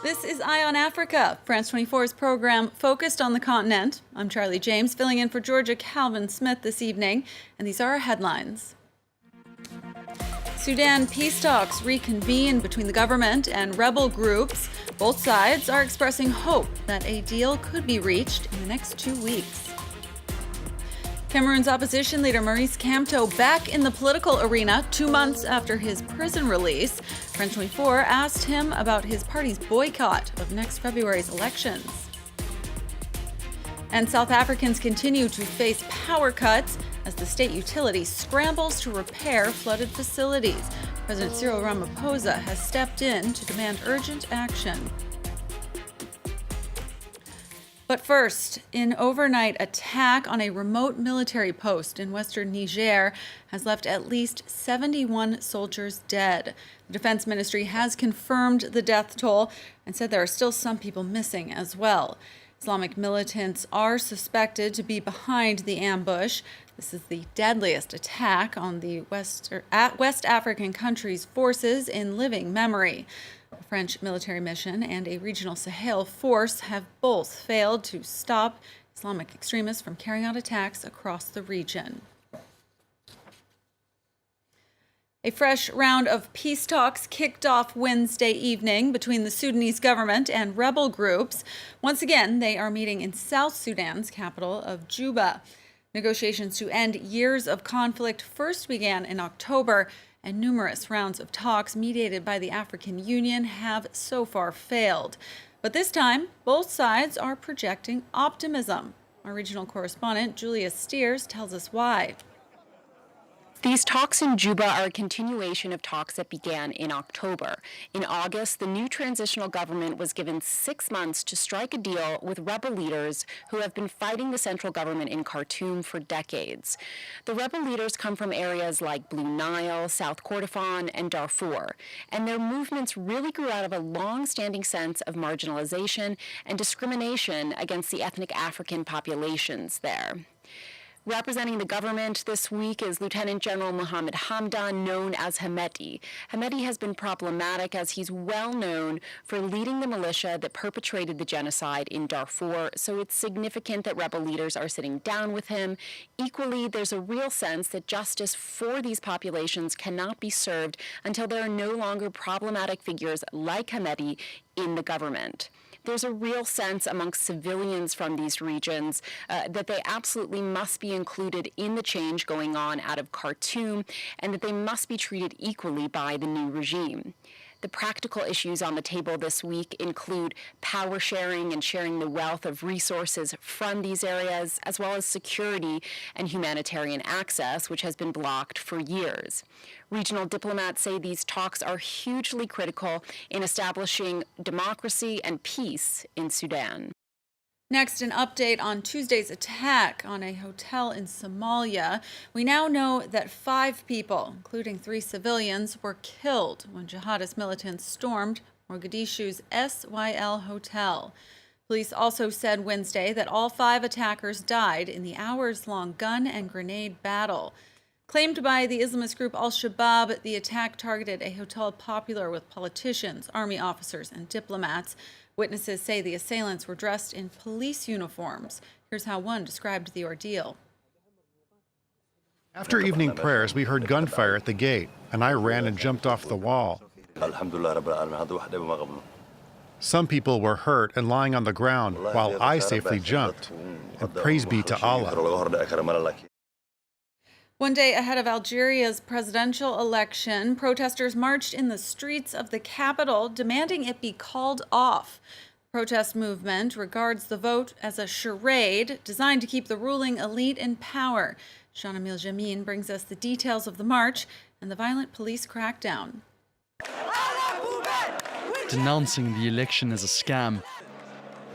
This is Eye on Africa, France 24's program focused on the continent. I'm Charlie James, filling in for Georgia Calvin Smith this evening, and these are our headlines. Sudan peace talks reconvene between the government and rebel groups. Both sides are expressing hope that a deal could be reached in the next 2 weeks. Cameroon's opposition leader Maurice Kamto back in the political arena 2 months after his prison release. France 24 asked him about his party's boycott of next February's elections. And South Africans continue to face power cuts as the state utility scrambles to repair flooded facilities. President Cyril Ramaphosa has stepped in to demand urgent action. But first, an overnight attack on a remote military post in western Niger has left at least 71 soldiers dead. The Defense Ministry has confirmed the death toll and said there are still some people missing as well. Islamic militants are suspected to be behind the ambush. This is the deadliest attack on the West African country's forces in living memory. A French military mission and a regional Sahel force have both failed to stop Islamic extremists from carrying out attacks across the region. A fresh round of peace talks kicked off Wednesday evening between the Sudanese government and rebel groups. Once again, they are meeting in South Sudan's capital of Juba. Negotiations to end years of conflict first began in October, and numerous rounds of talks mediated by the African Union have so far failed. But this time, both sides are projecting optimism. Our regional correspondent, Julia Steers, tells us why. These talks in Juba are a continuation of talks that began in October. In August, the new transitional government was given 6 months to strike a deal with rebel leaders who have been fighting the central government in Khartoum for decades. The rebel leaders come from areas like Blue Nile, South Kordofan, and Darfur, and their movements really grew out of a long-standing sense of marginalization and discrimination against the ethnic African populations there. Representing the government this week is Lieutenant General Mohammed Hamdan, known as Hemeti. Hemeti has been problematic as he's well known for leading the militia that perpetrated the genocide in Darfur, so it's significant that rebel leaders are sitting down with him. Equally, there's a real sense that justice for these populations cannot be served until there are no longer problematic figures like Hemeti in the government. There's a real sense amongst civilians from these regions that they absolutely must be included in the change going on out of Khartoum and that they must be treated equally by the new regime. The practical issues on the table this week include power sharing and sharing the wealth of resources from these areas, as well as security and humanitarian access, which has been blocked for years. Regional diplomats say these talks are hugely critical in establishing democracy and peace in Sudan. Next, an update on Tuesday's attack on a hotel in Somalia. We now know that 5 people, including 3 civilians, were killed when jihadist militants stormed Mogadishu's SYL hotel. Police also said Wednesday that all 5 attackers died in the hours-long gun and grenade battle. Claimed by the Islamist group Al-Shabaab, the attack targeted a hotel popular with politicians, army officers, and diplomats. Witnesses say the assailants were dressed in police uniforms. Here's how one described the ordeal. After evening prayers, we heard gunfire at the gate, and I ran and jumped off the wall. Some people were hurt and lying on the ground, while I safely jumped. And praise be to Allah. One day ahead of Algeria's presidential election, protesters marched in the streets of the capital, demanding it be called off. The protest movement regards the vote as a charade designed to keep the ruling elite in power. Jean-Emile Jamin brings us the details of the march and the violent police crackdown. Denouncing the election as a scam.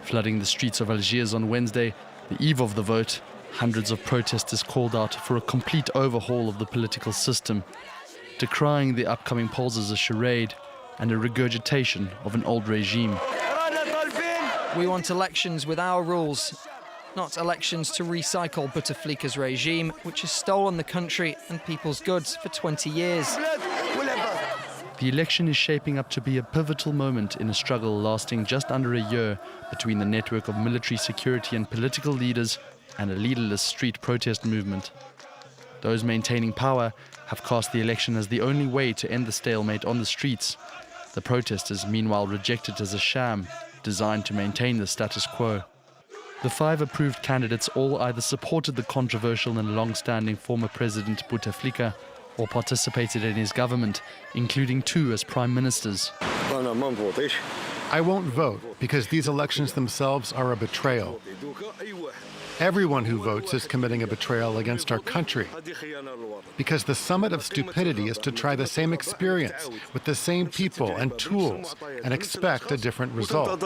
Flooding the streets of Algiers on Wednesday, the eve of the vote, hundreds of protesters called out for a complete overhaul of the political system, decrying the upcoming polls as a charade and a regurgitation of an old regime. We want elections with our rules, not elections to recycle Bouteflika's regime, which has stolen the country and people's goods for 20 years. The election is shaping up to be a pivotal moment in a struggle lasting just under a year between the network of military security and political leaders and a leaderless street protest movement. Those maintaining power have cast the election as the only way to end the stalemate on the streets. The protesters, meanwhile, reject it as a sham designed to maintain the status quo. The 5 approved candidates all either supported the controversial and long-standing former President Bouteflika or participated in his government, including 2 as prime ministers. I won't vote because these elections themselves are a betrayal. Everyone who votes is committing a betrayal against our country. Because the summit of stupidity is to try the same experience with the same people and tools and expect a different result.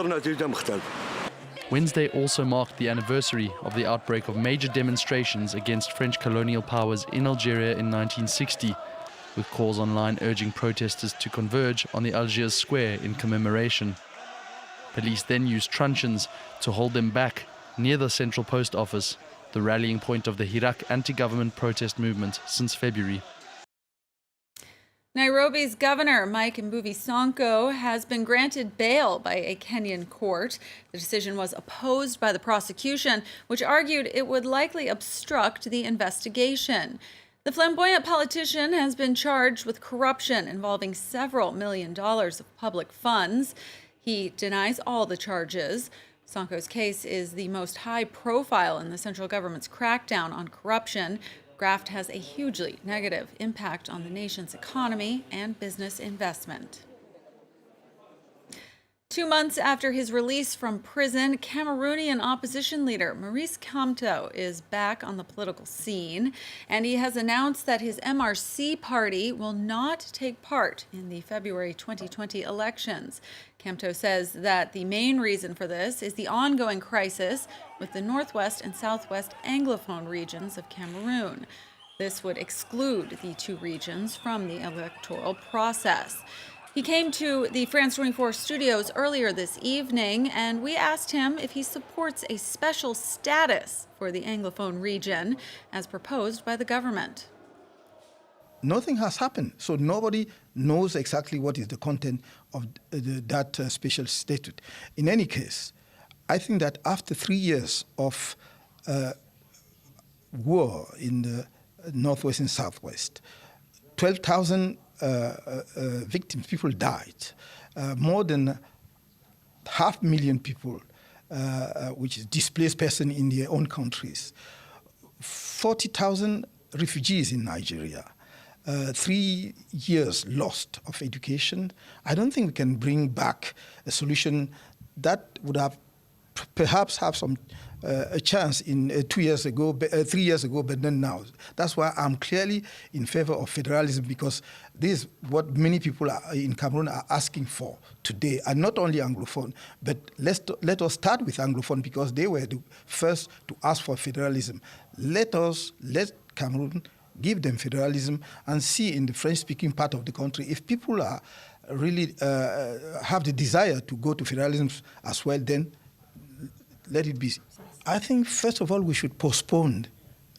Wednesday also marked the anniversary of the outbreak of major demonstrations against French colonial powers in Algeria in 1960, with calls online urging protesters to converge on the Algiers square in commemoration. Police then used truncheons to hold them back near the Central Post Office, the rallying point of the Hirak anti-government protest movement since February. Nairobi's governor, Mike Mbuvi Sonko, has been granted bail by a Kenyan court. The decision was opposed by the prosecution, which argued it would likely obstruct the investigation. The flamboyant politician has been charged with corruption involving several $1 million of public funds. He denies all the charges. Sonko's case is the most high profile in the central government's crackdown on corruption. Graft has a hugely negative impact on the nation's economy and business investment. 2 months after his release from prison, Cameroonian opposition leader Maurice Kamto is back on the political scene, and he has announced that his MRC party will not take part in the February 2020 elections. Kamto says that the main reason for this is the ongoing crisis with the northwest and southwest Anglophone regions of Cameroon. This would exclude the 2 regions from the electoral process. He came to the France 24 studios earlier this evening, and we asked him if he supports a special status for the Anglophone region as proposed by the government. Nothing has happened, so nobody knows exactly what is the content of that special statute. In any case, I think that after 3 years of war in the northwest and southwest, 12,000 victims, people died. More than 500,000 people, which is displaced person in their own countries. 40,000 refugees in Nigeria. 3 years lost of education. I don't think we can bring back a solution that would have perhaps have some a chance in 3 years ago, but not now. That's why I'm clearly in favor of federalism, because this is what many people in Cameroon are asking for today, and not only Anglophone, but let us start with Anglophone because they were the first to ask for federalism. Let Cameroon give them federalism and see in the French-speaking part of the country if people are really have the desire to go to federalism as well, then let it be. I think, first of all, we should postpone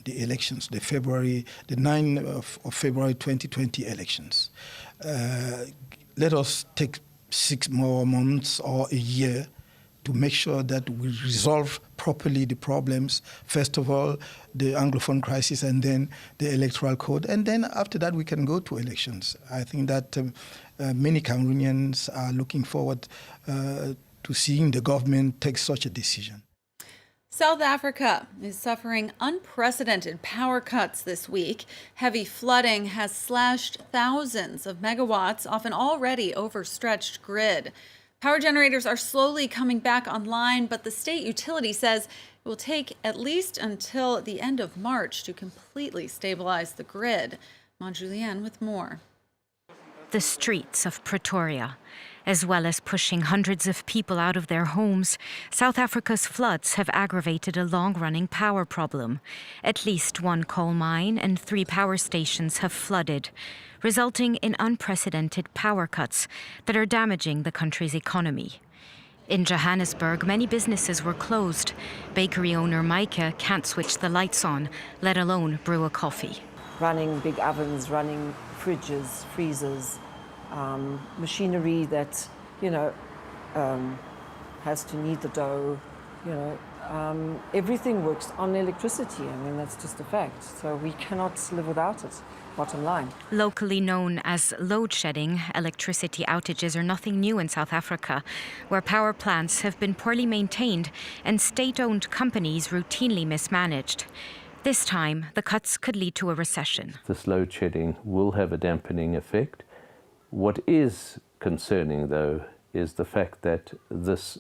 the elections, the 9th of February 2020 elections. Let us take 6 more months or a year to make sure that we resolve properly the problems. First of all, the Anglophone crisis, and then the electoral code. And then after that, we can go to elections. I think that many Cameroonians are looking forward to seeing the government take such a decision. South Africa is suffering unprecedented power cuts this week. Heavy flooding has slashed thousands of megawatts off an already overstretched grid. Power generators are slowly coming back online, but the state utility says it will take at least until the end of March to completely stabilize the grid. Julianne with more. The streets of Pretoria. As well as pushing hundreds of people out of their homes, South Africa's floods have aggravated a long-running power problem. At least 1 coal mine and 3 power stations have flooded, resulting in unprecedented power cuts that are damaging the country's economy. In Johannesburg, many businesses were closed. Bakery owner Micah can't switch the lights on, let alone brew a coffee. Running big ovens, running fridges, freezers, machinery that, has to knead the dough, everything works on electricity. I mean, that's just a fact. So we cannot live without it, bottom line. Locally known as load shedding, electricity outages are nothing new in South Africa, where power plants have been poorly maintained and state-owned companies routinely mismanaged. This time, the cuts could lead to a recession. This load shedding will have a dampening effect. What is concerning, though, is the fact that this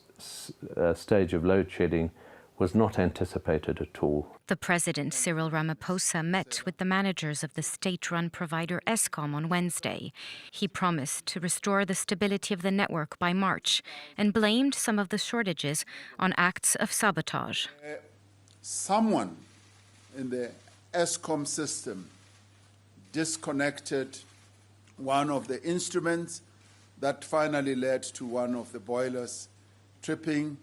stage of load shedding was not anticipated at all. The president, Cyril Ramaphosa, met with the managers of the state-run provider Eskom on Wednesday. He promised to restore the stability of the network by March and blamed some of the shortages on acts of sabotage. Someone in the Eskom system disconnected one of the instruments that finally led to one of the boilers tripping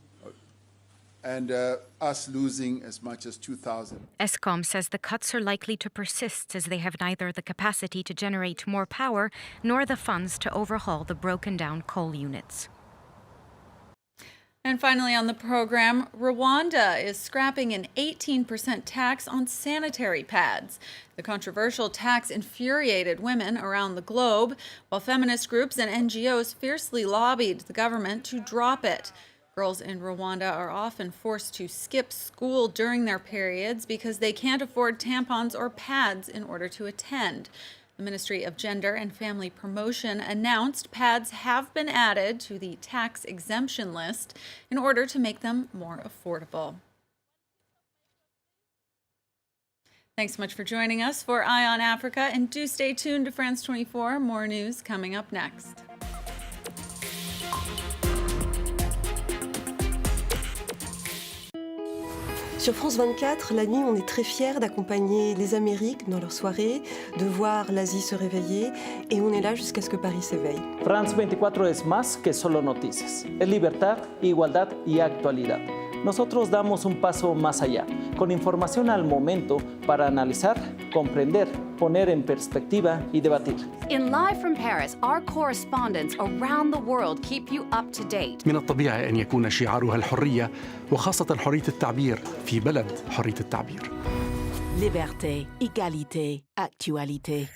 and us losing as much as 2,000. Eskom says the cuts are likely to persist as they have neither the capacity to generate more power nor the funds to overhaul the broken-down coal units. And finally on the program, Rwanda is scrapping an 18% tax on sanitary pads. The controversial tax infuriated women around the globe, while feminist groups and NGOs fiercely lobbied the government to drop it. Girls in Rwanda are often forced to skip school during their periods because they can't afford tampons or pads in order to attend. The Ministry of Gender and Family Promotion announced pads have been added to the tax exemption list in order to make them more affordable. Thanks so much for joining us for Eye on Africa, and do stay tuned to France 24. More news coming up next. Sur France 24, la nuit, on est très fiers d'accompagner les Amériques dans leurs soirées, de voir l'Asie se réveiller, et on est là jusqu'à ce que Paris s'éveille. France 24 es más que solo noticias. Es libertad, igualdad y actualidad. Nosotros damos un paso más allá, con información al momento para analizar, comprender, poner en perspectiva y debatir. In Live from Paris, our correspondents around the world keep you up to date. من الطبيعي أن يكون شعارها الحرية، وخاصة حرية التعبير في بلد حرية التعبير. Liberté, égalité, actualité.